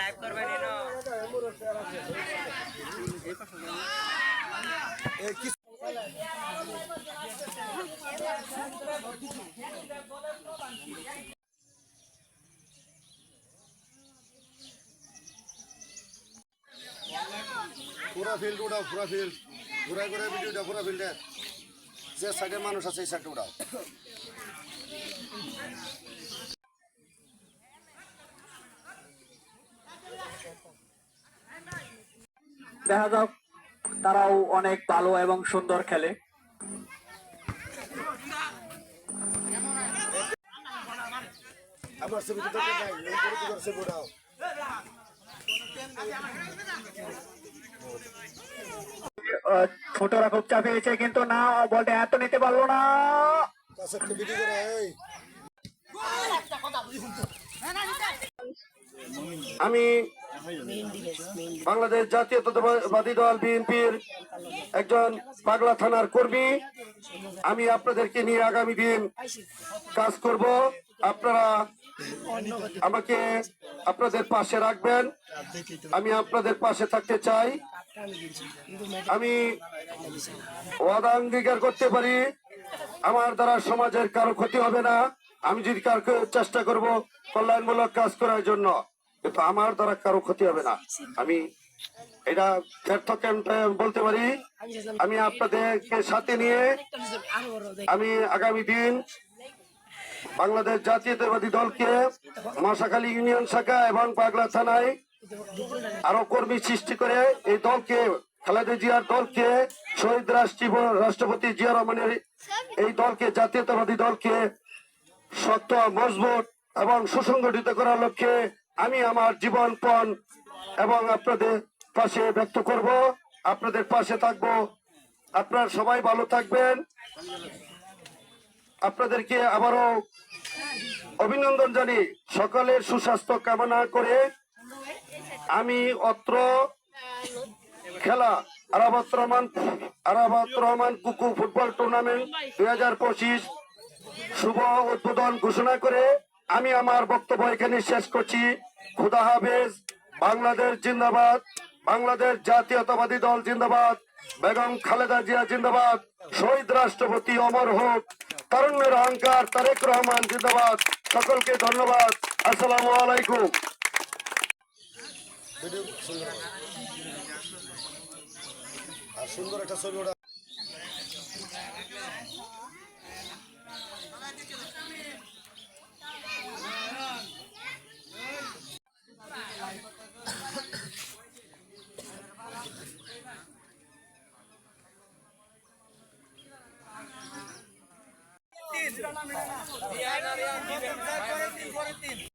Live করবেন এনো এই কি পুরা ফিল্ড উঠাও, পুরা ফিল্ড ঘুরাই ঘুরাই ভিডিওটা পুরা ফিল্ডে যে সাইডে মানুষ আছে এই সাইডে উঠাও। দেখা যাক, তারাও অনেক ভালো এবং সুন্দর খেলে। আমার ছবি তো দেখে যাই, এই করে তো ছবি উঠাও। ছোটরা খুব চাপ পেয়েছে, কিন্তু না, বলটা এত নিতে পারলো না। কাছে একটা ভিডিও করে এই আমি বাংলাদেশ জাতীয়তাবাদী দল বিএনপির একজন পাগলা থানার কর্মী। আমি আপনাদেরকে নিয়ে আগামী দিন কাজ করব। আপনারা আমাকে আপনাদের পাশে রাখবেন। আমি আপনাদের পাশে থাকতে চাই। আমি ওয়াদা অঙ্গীকার করতে পারি, আমার দ্বারা সমাজের কারো ক্ষতি হবে না। আমি যদি কারো চেষ্টা করব কল্যাণমূলক কাজ করার জন্য, কিন্তু আমার দ্বারা কারো ক্ষতি হবে না। আমি এটা ব্যর্থ ক্যাম্পে বলতে পারি। আমি আপনাদেরকে সাথে নিয়ে আমি আগামী দিন বাংলাদেশ জাতীয়তাবাদী দলকে মশাখালী ইউনিয়ন শাখা এবং পাগলা থানায় আরো কর্মী সৃষ্টি করে এই দলকে, খালেদা জিয়ার দলকে, শহীদ রাষ্ট্রপতি জিয়া রহমানের এই দলকে, জাতীয়তাবাদী দলকে শক্ত, মজবুত এবং সুসংগঠিত করার লক্ষ্যে আমি আমার জীবনপণ এবং আপনাদের পাশে ব্যক্ত করব, আপনাদের পাশে থাকব। আপনারা সবাই ভালো থাকবেন। আপনাদেরকে আবারও অভিনন্দন জানি, সকলের সুস্বাস্থ্য কামনা করে আমি অত্র খেলা আরাফাত রহমান কুকু ফুটবল টুর্নামেন্ট 2025 শুভ উদ্বোধন ঘোষণা করে আমি আমার বক্তব্য এখানে শেষ করছি। খুদা হাফেজ। বাংলাদেশ জিন্দাবাদ, বাংলাদেশ জাতীয়তাবাদী দল জিন্দাবাদ, বেগম খালেদা জিয়া জিন্দাবাদ, শহীদ রাষ্ট্রপতি অমর হোক, তারুণ্যের অহংকার তারেক রহমান জিন্দাবাদ। সকলকে ধন্যবাদ। আসসালামু আলাইকুম। সুন্দর একটা ছবি ওটা